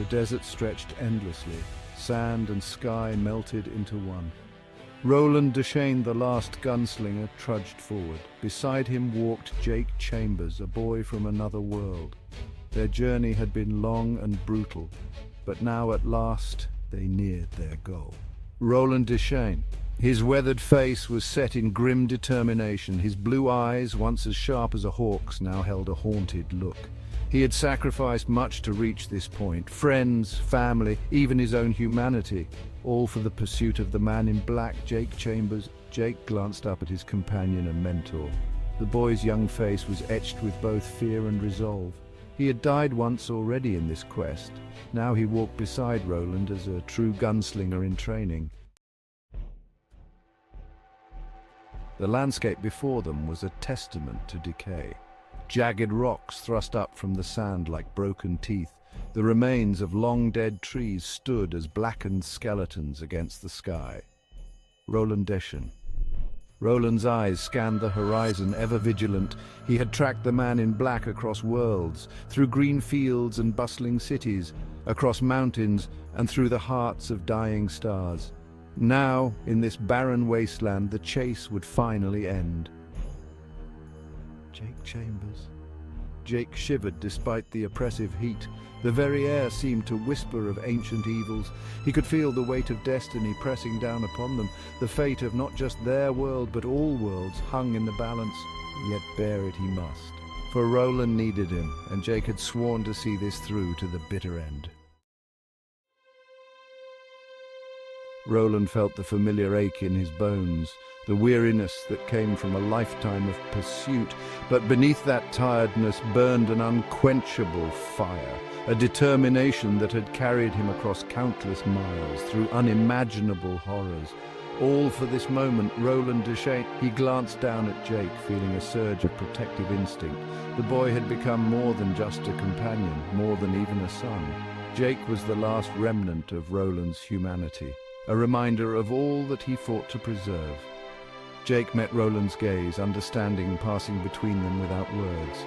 The desert stretched endlessly. Sand and sky melted into one. Roland Deschain, the last gunslinger, trudged forward. Beside him walked Jake Chambers, a boy from another world. Their journey had been long and brutal, but now at last they neared their goal. Roland Deschain. His weathered face was set in grim determination. His blue eyes, once as sharp as a hawk's, now held a haunted look. He had sacrificed much to reach this point. Friends, family, even his own humanity, all for the pursuit of the man in black, Jake Chambers. Jake glanced up at his companion and mentor. The boy's young face was etched with both fear and resolve. He had died once already in this quest. Now he walked beside Roland as a true gunslinger in training. The landscape before them was a testament to decay. Jagged rocks thrust up from the sand like broken teeth. The remains of long-dead trees stood as blackened skeletons against the sky. Roland Deschain. Roland's eyes scanned the horizon, ever vigilant. He had tracked the man in black across worlds, through green fields and bustling cities, across mountains and through the hearts of dying stars. Now, in this barren wasteland, the chase would finally end. Jake Chambers. Jake shivered despite the oppressive heat. The very air seemed to whisper of ancient evils. He could feel the weight of destiny pressing down upon them. The fate of not just their world, but all worlds hung in the balance. Yet bear it he must. For Roland needed him, and Jake had sworn to see this through to the bitter end. Roland felt the familiar ache in his bones, the weariness that came from a lifetime of pursuit, but beneath that tiredness burned an unquenchable fire, a determination that had carried him across countless miles, through unimaginable horrors. All for this moment, Roland Deschain. He glanced down at Jake, feeling a surge of protective instinct. The boy had become more than just a companion, more than even a son. Jake was the last remnant of Roland's humanity, a reminder of all that he fought to preserve. Jake met Roland's gaze, understanding passing between them without words.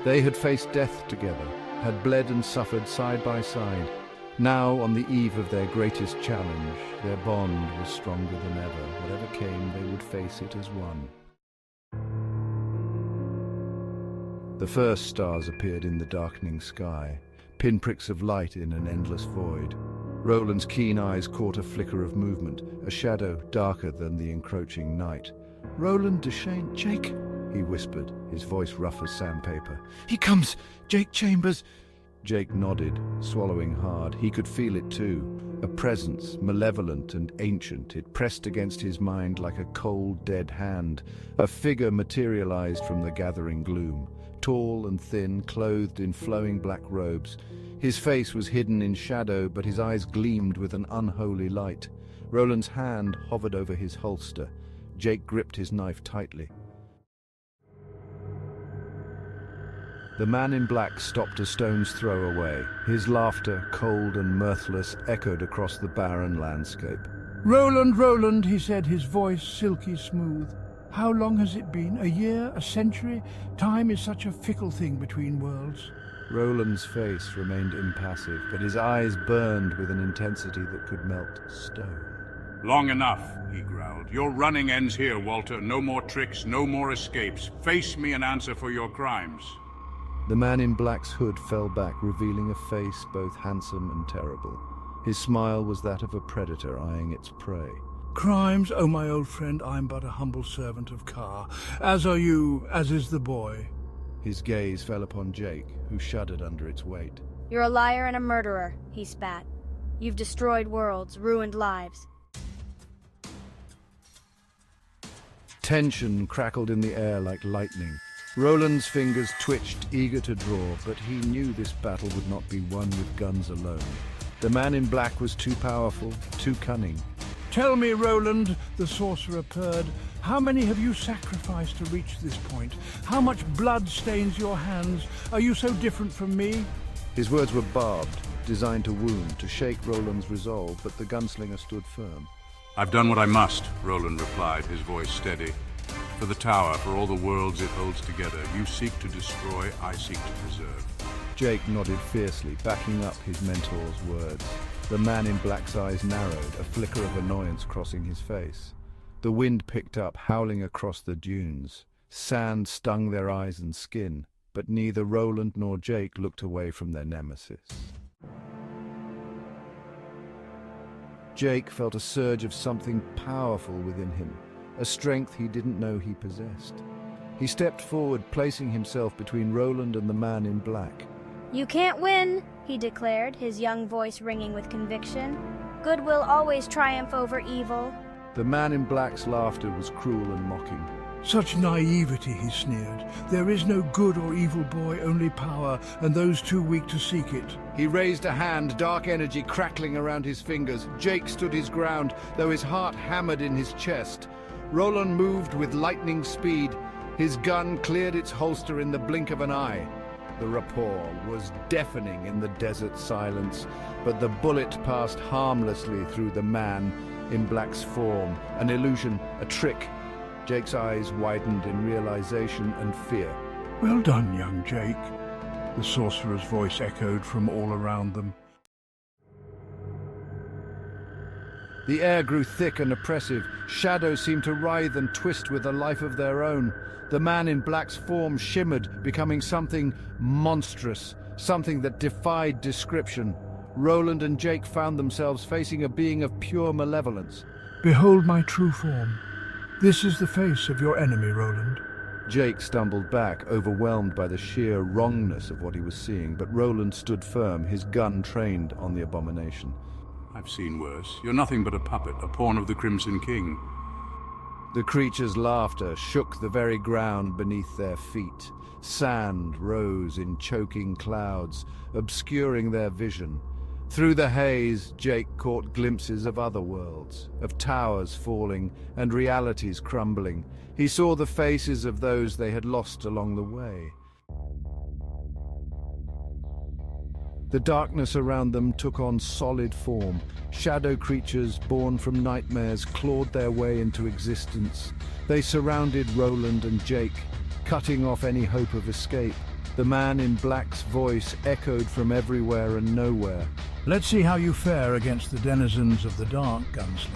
They had faced death together, had bled and suffered side by side. Now, on the eve of their greatest challenge, their bond was stronger than ever. Whatever came, they would face it as one. The first stars appeared in the darkening sky, pinpricks of light in an endless void. Roland's keen eyes caught a flicker of movement, a shadow darker than the encroaching night. "Roland Deschain, Jake," he whispered, his voice rough as sandpaper. "He comes! Jake Chambers!" Jake nodded, swallowing hard. He could feel it too. A presence, malevolent and ancient. It pressed against his mind like a cold, dead hand. A figure materialized from the gathering gloom. Tall and thin, clothed in flowing black robes. His face was hidden in shadow, but his eyes gleamed with an unholy light. Roland's hand hovered over his holster. Jake gripped his knife tightly. The man in black stopped a stone's throw away. His laughter, cold and mirthless, echoed across the barren landscape. "Roland, Roland," he said, his voice silky smooth. "How long has it been? A year? A century? Time is such a fickle thing between worlds." Roland's face remained impassive, but his eyes burned with an intensity that could melt stone. "Long enough," he growled. "Your running ends here, Walter. No more tricks, no more escapes. Face me and answer for your crimes." The man in black's hood fell back, revealing a face both handsome and terrible. His smile was that of a predator eyeing its prey. "Crimes? Oh, my old friend, I'm but a humble servant of Ka. As are you, as is the boy." His gaze fell upon Jake, who shuddered under its weight. "You're a liar and a murderer," he spat. "You've destroyed worlds, ruined lives." Tension crackled in the air like lightning. Roland's fingers twitched, eager to draw, but he knew this battle would not be won with guns alone. The man in black was too powerful, too cunning. "Tell me, Roland," the sorcerer purred, "how many have you sacrificed to reach this point? How much blood stains your hands? Are you so different from me?" His words were barbed, designed to wound, to shake Roland's resolve, but the gunslinger stood firm. "I've done what I must," Roland replied, his voice steady. "For the tower, for all the worlds it holds together. You seek to destroy, I seek to preserve. Jake nodded fiercely, backing up his mentor's words. The man in black's eyes narrowed, a flicker of annoyance crossing his face. The wind picked up, howling across the dunes. Sand stung their eyes and skin, but neither Roland nor Jake looked away from their nemesis. Jake felt a surge of something powerful within him, a strength he didn't know he possessed. He stepped forward, placing himself between Roland and the man in black. You can't win, he declared, his young voice ringing with conviction. Good will always triumph over evil. The man in black's laughter was cruel and mocking. Such naivety, he sneered. There is no good or evil boy, only power, and those too weak to seek it. He raised a hand, dark energy crackling around his fingers. Jake stood his ground, though his heart hammered in his chest. Roland moved with lightning speed. His gun cleared its holster in the blink of an eye. The rapport was deafening in the desert silence, but the bullet passed harmlessly through the man in black's form. An illusion, a trick. Jake's eyes widened in realization and fear. Well done, young Jake, the sorcerer's voice echoed from all around them. The air grew thick and oppressive. Shadows seemed to writhe and twist with a life of their own. The man in black's form shimmered, becoming something monstrous, something that defied description. Roland and Jake found themselves facing a being of pure malevolence. Behold my true form. This is the face of your enemy, Roland. Jake stumbled back, overwhelmed by the sheer wrongness of what he was seeing, but Roland stood firm, his gun trained on the abomination. I've seen worse. You're nothing but a puppet, a pawn of the Crimson King. The creature's laughter shook the very ground beneath their feet. Sand rose in choking clouds, obscuring their vision. Through the haze, Jake caught glimpses of other worlds, of towers falling and realities crumbling. He saw the faces of those they had lost along the way. The darkness around them took on solid form. Shadow creatures born from nightmares clawed their way into existence. They surrounded Roland and Jake, cutting off any hope of escape. The man in black's voice echoed from everywhere and nowhere. Let's see how you fare against the denizens of the dark, gunslingers.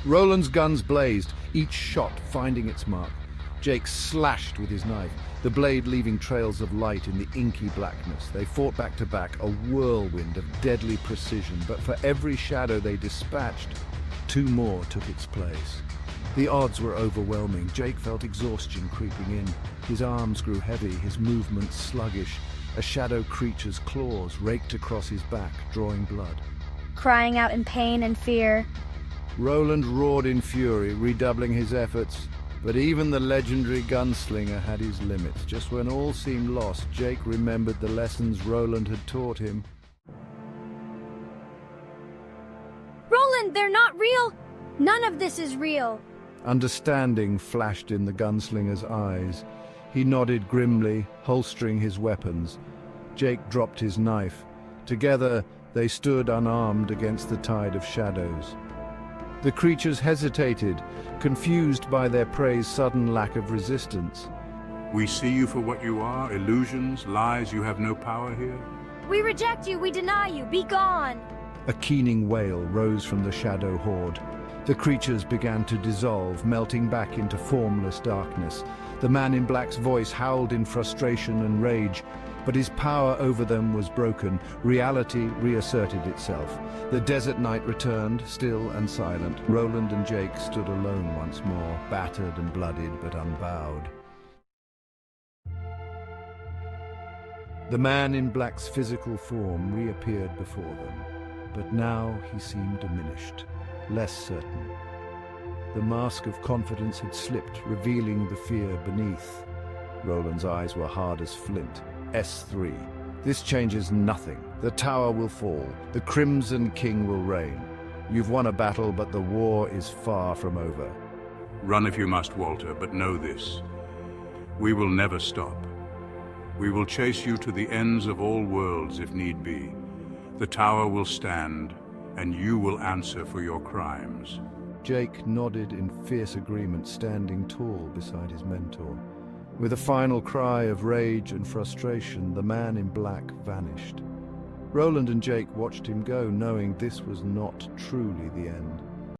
Roland's guns blazed, each shot finding its mark. Jake slashed with his knife, the blade leaving trails of light in the inky blackness. They fought back to back, a whirlwind of deadly precision, but for every shadow they dispatched, two more took its place. The odds were overwhelming. Jake felt exhaustion creeping in. His arms grew heavy, his movements sluggish. A shadow creature's claws raked across his back, drawing blood. Crying out in pain and fear. Roland roared in fury, redoubling his efforts. But even the legendary gunslinger had his limits. Just when all seemed lost, Jake remembered the lessons Roland had taught him. Roland, they're not real! None of this is real! Understanding flashed in the gunslinger's eyes. He nodded grimly, holstering his weapons. Jake dropped his knife. Together, they stood unarmed against the tide of shadows. The creatures hesitated, confused by their prey's sudden lack of resistance. We see you for what you are, illusions, lies, you have no power here. We reject you, we deny you, be gone! A keening wail rose from the shadow horde. The creatures began to dissolve, melting back into formless darkness. The man in black's voice howled in frustration and rage, but his power over them was broken. Reality reasserted itself. The desert night returned, still and silent. Roland and Jake stood alone once more, battered and bloodied but unbowed. The man in black's physical form reappeared before them, but now he seemed diminished, less certain. The mask of confidence had slipped, revealing the fear beneath. Roland's eyes were hard as flint. S3. This changes nothing. The tower will fall. The Crimson King will reign. You've won a battle, but the war is far from over. Run if you must, Walter, but know this. We will never stop. We will chase you to the ends of all worlds if need be. The tower will stand, and you will answer for your crimes. Jake nodded in fierce agreement, standing tall beside his mentor. With a final cry of rage and frustration, the man in black vanished. Roland and Jake watched him go, knowing this was not truly the end.